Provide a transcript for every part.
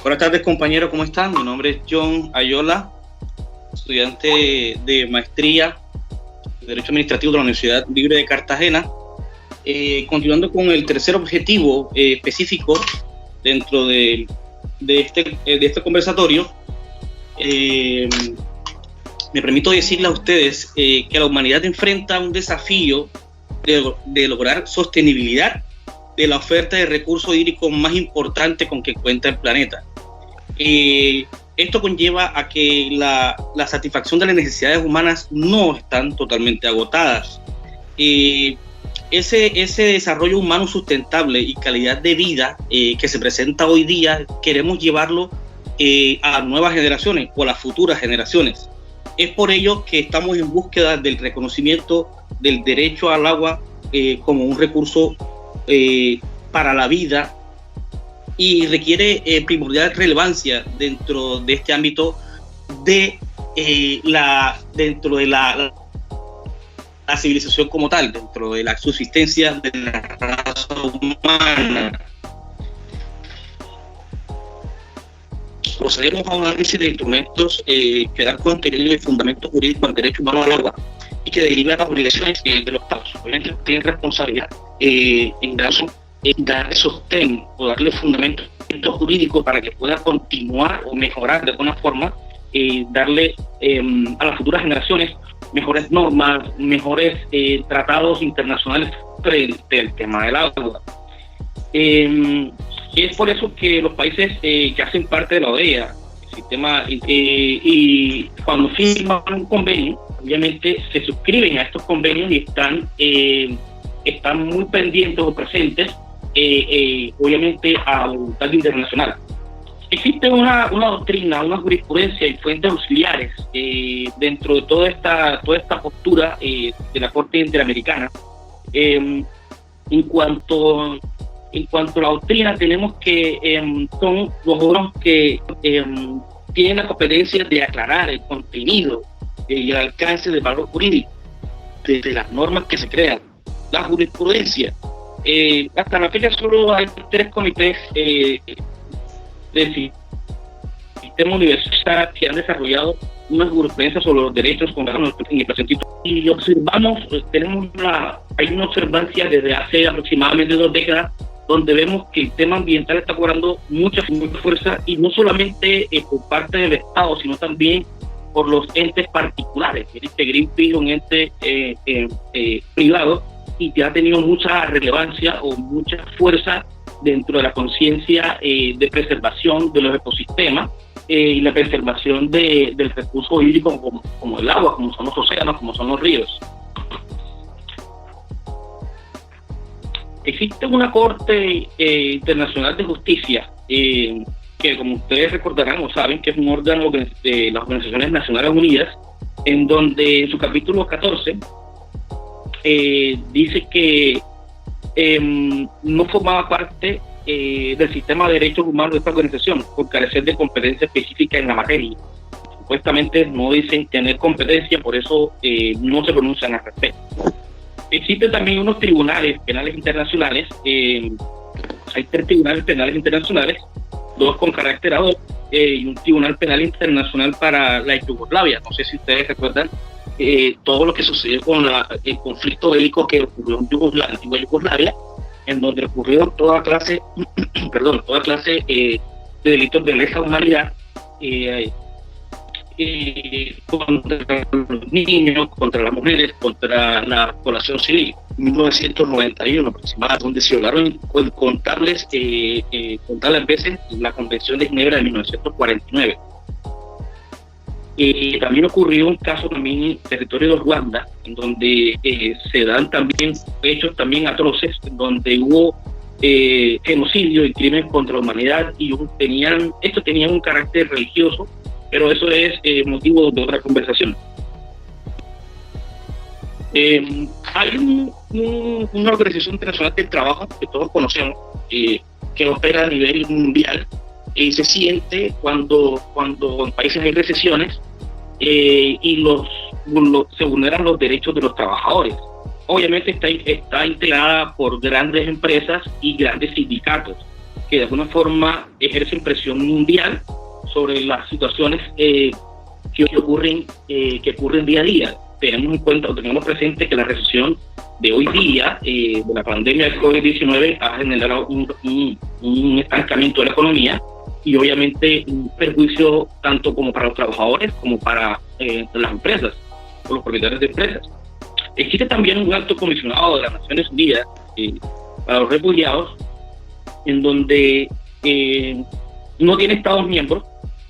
Buenas tardes, compañeros, ¿cómo están? Mi nombre es John Ayola, estudiante de maestría de Derecho Administrativo de la Universidad Libre de Cartagena. Continuando con el tercer objetivo específico dentro de este conversatorio, me permito decirle a ustedes que la humanidad enfrenta un desafío de lograr sostenibilidad de la oferta de recursos hídricos más importante con que cuenta el planeta. Esto conlleva a que la satisfacción de las necesidades humanas no están totalmente agotadas. Ese desarrollo humano sustentable y calidad de vida que se presenta hoy día, queremos llevarlo a nuevas generaciones o a las futuras generaciones. Es por ello que estamos en búsqueda del reconocimiento del derecho al agua como un recurso para la vida, y requiere primordial relevancia dentro de este ámbito dentro de la civilización como tal, dentro de la subsistencia de la raza humana. Procedemos a un análisis de instrumentos que dan contenido y fundamento jurídico al derecho humano al agua y que derivan las obligaciones de los Estados. Obviamente tienen responsabilidad en darle sostén o darle fundamento jurídico para que pueda continuar o mejorar de alguna forma, darle a las futuras generaciones mejores normas, mejores tratados internacionales frente al tema del agua. Es por eso que los países que hacen parte de la ODEA, el sistema, y cuando firman un convenio, obviamente se suscriben a estos convenios y están muy pendientes o presentes, obviamente, a la voluntad internacional. Existe una doctrina, una jurisprudencia y fuentes auxiliares dentro de toda esta postura de la Corte Interamericana. En cuanto a la doctrina, tenemos que son los órganos que tienen la competencia de aclarar el contenido y el alcance del valor jurídico de las normas que se crean. La jurisprudencia, hasta la fecha solo hay 3 comités del sistema universal que han desarrollado una jurisprudencia sobre los derechos humanos en el presente. Y observamos, hay una observancia desde hace aproximadamente 2 décadas, donde vemos que el tema ambiental está cobrando mucha fuerza, y no solamente por parte del Estado, sino también por los entes particulares. Greenpeace es un ente privado y que ha tenido mucha relevancia o mucha fuerza dentro de la conciencia de preservación de los ecosistemas y la preservación del recurso hídrico como el agua, como son los océanos, como son los ríos. Existe una Corte Internacional de Justicia que, como ustedes recordarán o saben, que es un órgano de las Organizaciones Nacionales Unidas, en donde en su capítulo 14 dice que no formaba parte del sistema de derechos humanos de esta organización por carecer de competencia específica en la materia. Supuestamente no dicen tener competencia, por eso no se pronuncian al respecto. Existen también unos tribunales penales internacionales. Hay 3 tribunales penales internacionales, 2 con carácter ad hoc y un tribunal penal internacional para la Yugoslavia. No sé si ustedes recuerdan todo lo que sucedió con el conflicto bélico que ocurrió en la antigua Yugoslavia, en donde ocurrieron toda clase de delitos de lesa humanidad contra los niños, contra las mujeres, contra la población civil. 1991 aproximadamente, donde se violaron contables veces la Convención de Ginebra de 1949. También ocurrió un caso también en el territorio de Ruanda, en donde se dan también hechos también atroces, donde hubo genocidio y crímenes contra la humanidad, y estos tenían un carácter religioso, pero eso es motivo de otra conversación. Hay una organización internacional del trabajo que todos conocemos, que opera a nivel mundial, y se siente cuando en países hay recesiones y se vulneran los derechos de los trabajadores. Obviamente está integrada por grandes empresas y grandes sindicatos. que de alguna forma ejercen presión mundial sobre las situaciones que ocurren día a día. Tengamos presente que la recesión de hoy día, de la pandemia del COVID-19, ha generado un estancamiento de la economía y obviamente un perjuicio tanto como para los trabajadores como para las empresas o los propietarios de empresas. Existe también un alto comisionado de las Naciones Unidas para los refugiados, en donde no tiene Estados miembros,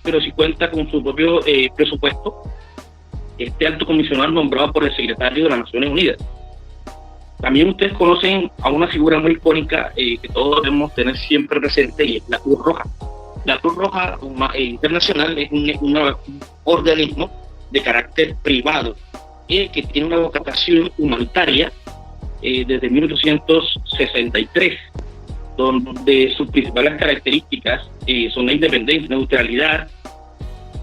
pero sí cuenta con su propio presupuesto. Este alto comisionado nombrado por el secretario de las Naciones Unidas. También ustedes conocen a una figura muy icónica que todos debemos tener siempre presente, y es la Cruz Roja. La Cruz Roja Internacional es un organismo de carácter privado que tiene una vocación humanitaria desde 1863, donde sus principales características son la independencia, neutralidad,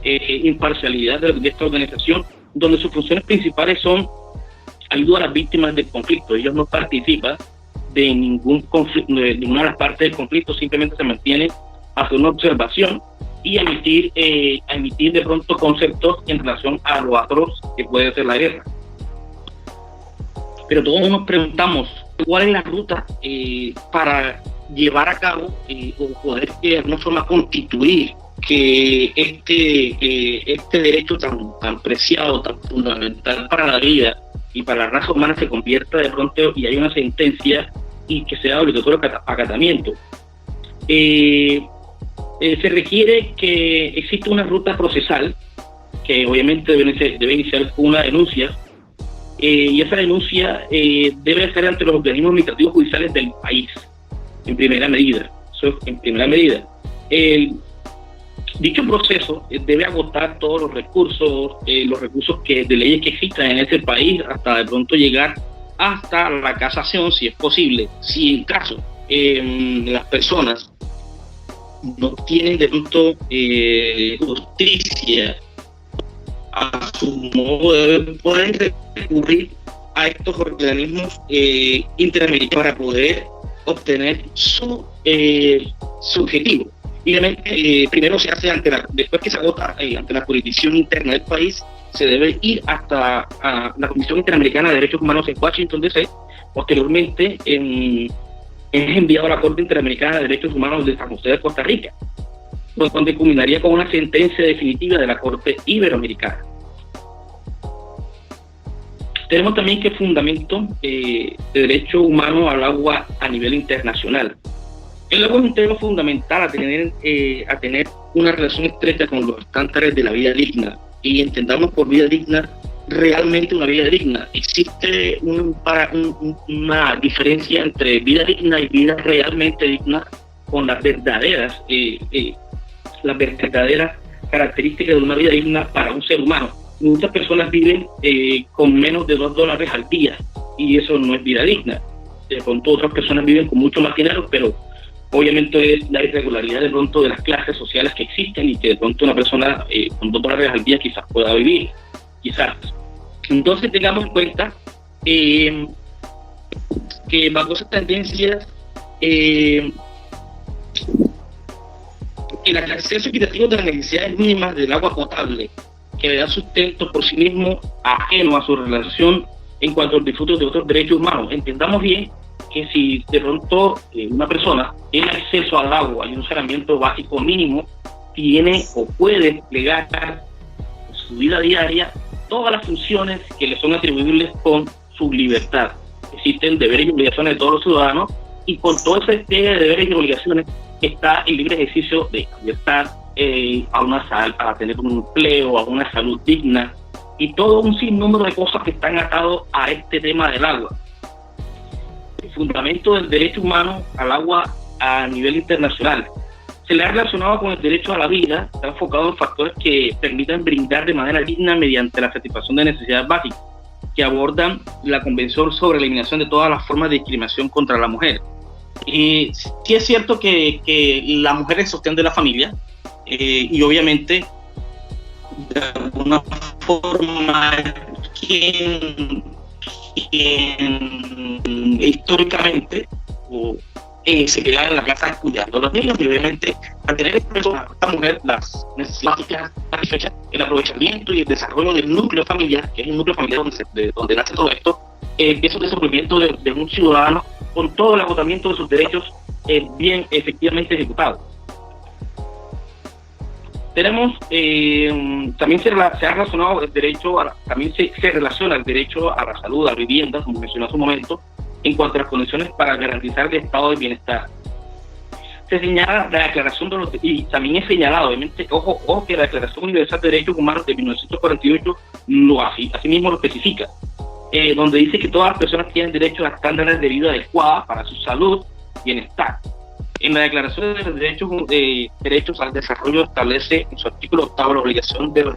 imparcialidad de esta organización, donde sus funciones principales son ayuda a las víctimas del conflicto. Ellos no participan de ningún conflicto, de ninguna de las partes del conflicto, simplemente se mantienen a hacer una observación y a emitir de pronto conceptos en relación a lo atroz que puede ser la guerra. Pero todos nos preguntamos cuál es la ruta para llevar a cabo o poder de alguna forma constituir que este derecho tan preciado, tan fundamental para la vida y para la raza humana se convierta de pronto y hay una sentencia y que sea obligatorio acatamiento. Se requiere que exista una ruta procesal que obviamente debe iniciar con una denuncia, y esa denuncia debe ser ante los organismos administrativos judiciales del país en primera medida. Dicho proceso debe agotar todos los recursos de leyes que existan en ese país, hasta de pronto llegar hasta la casación, si es posible. Si en caso las personas no tienen de pronto justicia a su modo de ver, pueden recurrir a estos organismos interamericanos para poder obtener su objetivo. Obviamente, primero se hace después que se agota ante la jurisdicción interna del país, se debe ir hasta la Comisión Interamericana de Derechos Humanos en Washington, D.C. Posteriormente es enviado a la Corte Interamericana de Derechos Humanos de San José de Costa Rica, donde culminaría con una sentencia definitiva de la Corte Iberoamericana. Tenemos también que fundamento de derecho humano al agua a nivel internacional. El agua es un tema fundamental a tener una relación estrecha con los estándares de la vida digna, y entendamos por vida digna realmente una vida digna. Existe una diferencia entre vida digna y vida realmente digna, con las verdaderas características de una vida digna para un ser humano. Muchas personas viven con menos de $2 al día, y eso no es vida digna. De pronto otras personas viven con mucho más dinero, pero obviamente es la irregularidad de pronto de las clases sociales que existen, y que de pronto una persona con $2 al día quizás pueda vivir, quizás. Entonces tengamos en cuenta que bajo esas tendencias el acceso equitativo de las necesidades mínimas del agua potable, que le da sustento por sí mismo, ajeno a su relación en cuanto al disfrute de otros derechos humanos. Entendamos bien que si de pronto una persona tiene acceso al agua y un saneamiento básico mínimo, tiene o puede desplegar en su vida diaria todas las funciones que le son atribuibles con su libertad. Existen deberes y obligaciones de todos los ciudadanos, y con todo ese despliegue de deberes y obligaciones está el libre ejercicio de libertad, a tener un empleo, a una salud digna, y todo un sinnúmero de cosas que están atados a este tema del agua. El fundamento del derecho humano al agua a nivel internacional se le ha relacionado con el derecho a la vida, está enfocado en factores que permitan brindar de manera digna mediante la satisfacción de necesidades básicas, que abordan la Convención sobre la eliminación de todas las formas de discriminación contra la mujer. Sí es cierto que la mujer es el sostén de la familia, y obviamente de alguna forma quien históricamente se quedan en la casa cuidando a los niños y obviamente mantener a esta mujer las necesidades satisfechas, el aprovechamiento y el desarrollo del núcleo familiar, que es el núcleo familiar donde nace todo esto, es un desenvolvimiento de un ciudadano con todo el agotamiento de sus derechos bien efectivamente ejecutados. Tenemos, también se ha relacionado el derecho, también se relaciona el derecho a la salud, a la vivienda, como mencioné hace un momento, en cuanto a las condiciones para garantizar el estado de bienestar. Se señala la Declaración de los y también es señalado, obviamente, ojo que la Declaración Universal de Derechos Humanos de 1948 así mismo lo especifica, donde dice que todas las personas tienen derecho a estándares de vida adecuados para su salud y bienestar. En la Declaración de los Derechos al Desarrollo establece en su artículo 8 la obligación de los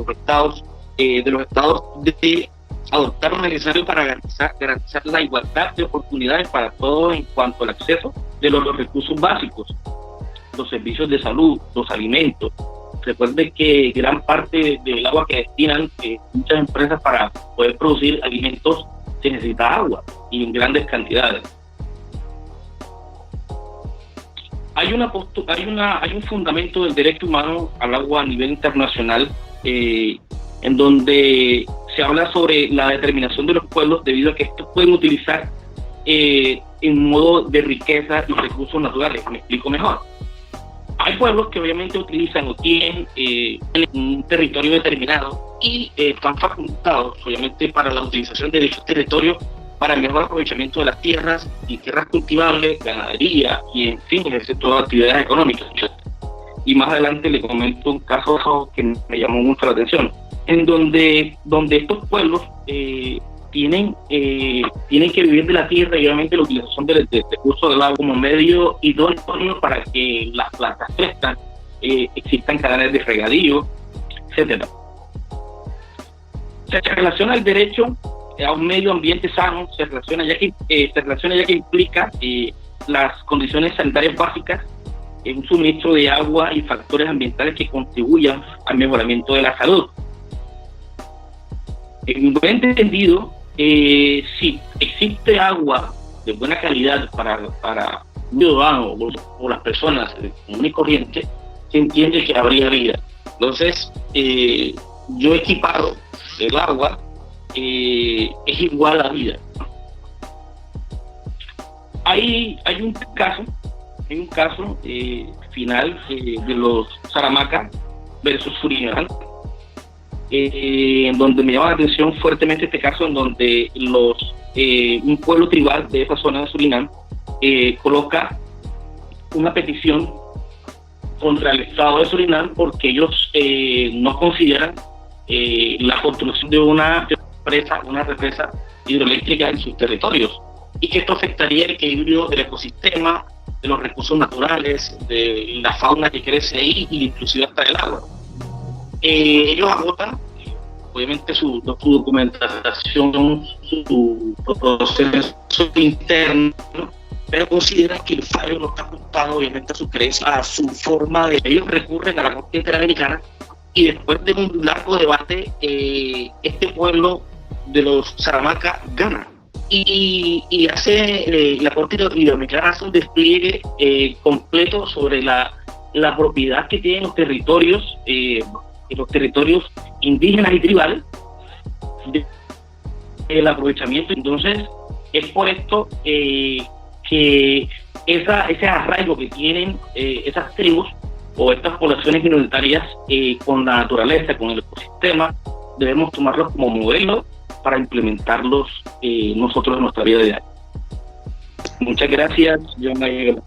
estados de adoptar lo necesario para garantizar la igualdad de oportunidades para todos en cuanto al acceso de los recursos básicos, los servicios de salud, los alimentos. Recuerden que gran parte del agua que destinan muchas empresas para poder producir alimentos se necesita agua y en grandes cantidades. Hay un fundamento del derecho humano al agua a nivel internacional en donde se habla sobre la determinación de los pueblos debido a que estos pueden utilizar en modo de riqueza y recursos naturales. Me explico mejor. Hay pueblos que obviamente utilizan o tienen un territorio determinado y están facultados obviamente para la utilización de dichos territorios para el mejor aprovechamiento de las tierras y tierras cultivables, ganadería y en fin, ejercer todas las actividades económicas. Y más adelante le comento un caso que me llamó mucho la atención, en donde estos pueblos tienen que vivir de la tierra y obviamente la utilización del recurso del agua como medio idóneo para que las plantas crezcan, existan canales de regadío, etcétera. Se relaciona el derecho a un medio ambiente sano, se relaciona ya que implica las condiciones sanitarias básicas, un suministro de agua y factores ambientales que contribuyan al mejoramiento de la salud. En un buen entendido, si existe agua de buena calidad para un ciudadano o las personas común y corriente, se entiende que habría vida. Entonces, yo equiparo el agua es igual a vida. Hay un caso final de los Saramacca versus Surinam, en donde me llama la atención fuertemente este caso, en donde un pueblo tribal de esa zona de Surinam coloca una petición contra el Estado de Surinam porque ellos no consideran la construcción de una represa hidroeléctrica en sus territorios y que esto afectaría el equilibrio del ecosistema, de los recursos naturales, de la fauna que crece ahí y inclusive hasta el agua. Ellos agotan obviamente su documentación, su proceso interno, pero consideran que el fallo no está ajustado obviamente a su creencia, a su forma de... Ellos recurren a la Corte Interamericana y después de un largo debate este pueblo de los Saramacca gana y hace la Corte Interamericana hace un despliegue completo sobre la propiedad que tienen los territorios indígenas y tribales, el aprovechamiento. Entonces es por esto que ese arraigo que tienen esas tribus o estas poblaciones minoritarias con la naturaleza, con el ecosistema, debemos tomarlos como modelo para implementarlos nosotros en nuestra vida diaria. Muchas gracias, John.